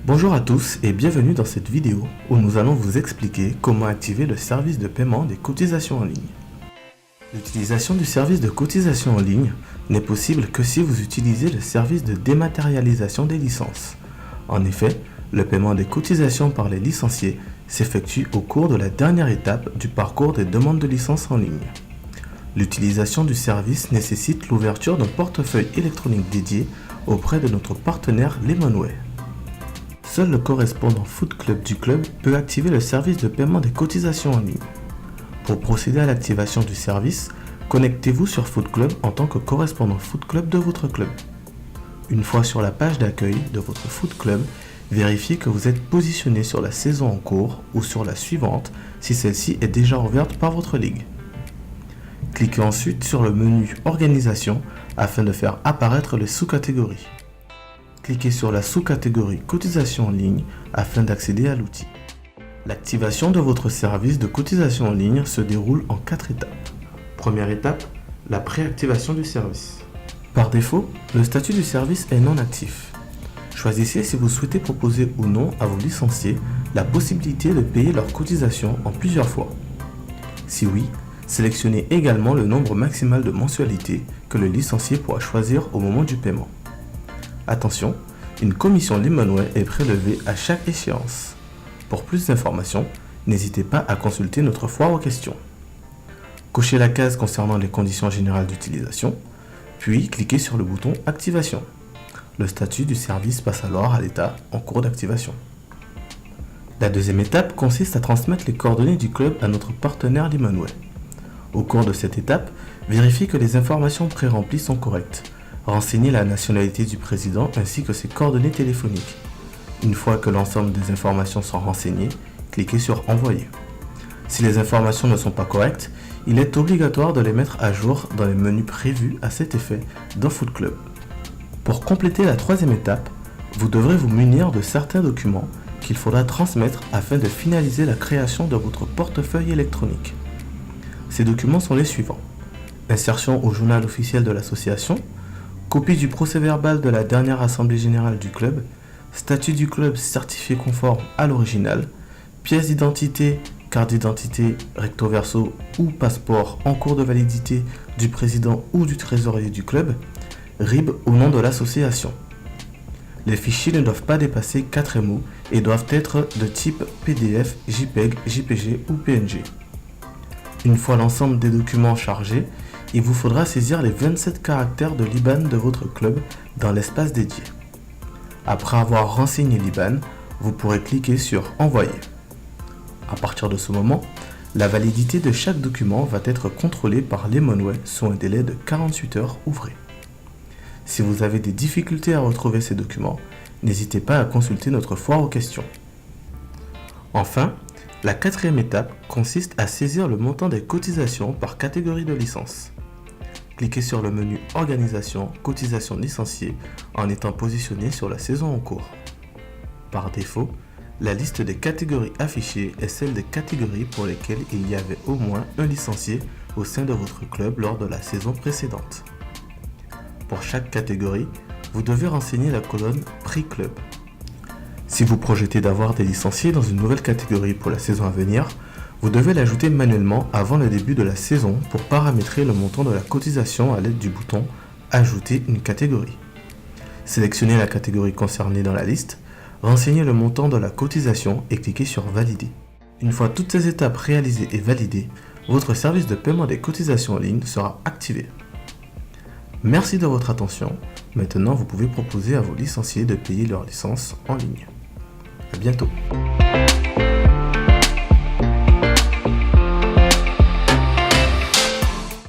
Bonjour à tous et bienvenue dans cette vidéo où nous allons vous expliquer comment activer le service de paiement des cotisations en ligne. L'utilisation du service de cotisation en ligne n'est possible que si vous utilisez le service de dématérialisation des licences. En effet, le paiement des cotisations par les licenciés s'effectue au cours de la dernière étape du parcours des demandes de licence en ligne. L'utilisation du service nécessite l'ouverture d'un portefeuille électronique dédié auprès de notre partenaire Lemonway. Seul le correspondant Foot Club du club peut activer le service de paiement des cotisations en ligne. Pour procéder à l'activation du service, connectez-vous sur Foot Club en tant que correspondant Foot Club de votre club. Une fois sur la page d'accueil de votre Foot Club, vérifiez que vous êtes positionné sur la saison en cours ou sur la suivante si celle-ci est déjà ouverte par votre ligue. Cliquez ensuite sur le menu Organisation afin de faire apparaître les sous-catégories. Cliquez sur la sous-catégorie Cotisation en ligne afin d'accéder à l'outil. L'activation de votre service de cotisation en ligne se déroule en 4 étapes. Première étape, la préactivation du service. Par défaut, le statut du service est non actif. Choisissez si vous souhaitez proposer ou non à vos licenciés la possibilité de payer leur cotisation en plusieurs fois. Si oui, sélectionnez également le nombre maximal de mensualités que le licencié pourra choisir au moment du paiement. Attention, une commission Lemonway est prélevée à chaque échéance. Pour plus d'informations, n'hésitez pas à consulter notre foire aux questions. Cochez la case concernant les conditions générales d'utilisation, puis cliquez sur le bouton Activation. Le statut du service passe alors à l'état en cours d'activation. La deuxième étape consiste à transmettre les coordonnées du club à notre partenaire Lemonway. Au cours de cette étape, vérifiez que les informations pré-remplies sont correctes. Renseignez la nationalité du président ainsi que ses coordonnées téléphoniques. Une fois que l'ensemble des informations sont renseignées, cliquez sur Envoyer. Si les informations ne sont pas correctes, il est obligatoire de les mettre à jour dans les menus prévus à cet effet dans Foot Club. Pour compléter la troisième étape, vous devrez vous munir de certains documents qu'il faudra transmettre afin de finaliser la création de votre portefeuille électronique. Ces documents sont les suivants: insertion au journal officiel de l'association, copie du procès-verbal de la dernière assemblée générale du club, statut du club certifié conforme à l'original, pièce d'identité, carte d'identité, recto verso ou passeport en cours de validité du président ou du trésorier du club, RIB au nom de l'association. Les fichiers ne doivent pas dépasser 4 MO et doivent être de type PDF, JPEG, JPG ou PNG. Une fois l'ensemble des documents chargés, il vous faudra saisir les 27 caractères de l'IBAN de votre club dans l'espace dédié. Après avoir renseigné l'IBAN, vous pourrez cliquer sur Envoyer. À partir de ce moment, la validité de chaque document va être contrôlée par Lemonway sous un délai de 48 heures ouvrées. Si vous avez des difficultés à retrouver ces documents, n'hésitez pas à consulter notre foire aux questions. Enfin, la quatrième étape consiste à saisir le montant des cotisations par catégorie de licence. Cliquez sur le menu Organisation, cotisation licenciée en étant positionné sur la saison en cours. Par défaut, la liste des catégories affichées est celle des catégories pour lesquelles il y avait au moins un licencié au sein de votre club lors de la saison précédente. Pour chaque catégorie, vous devez renseigner la colonne Prix Club. Si vous projetez d'avoir des licenciés dans une nouvelle catégorie pour la saison à venir, vous devez l'ajouter manuellement avant le début de la saison pour paramétrer le montant de la cotisation à l'aide du bouton Ajouter une catégorie. Sélectionnez la catégorie concernée dans la liste, renseignez le montant de la cotisation et cliquez sur Valider. Une fois toutes ces étapes réalisées et validées, votre service de paiement des cotisations en ligne sera activé. Merci de votre attention. Maintenant, vous pouvez proposer à vos licenciés de payer leur licence en ligne. À bientôt.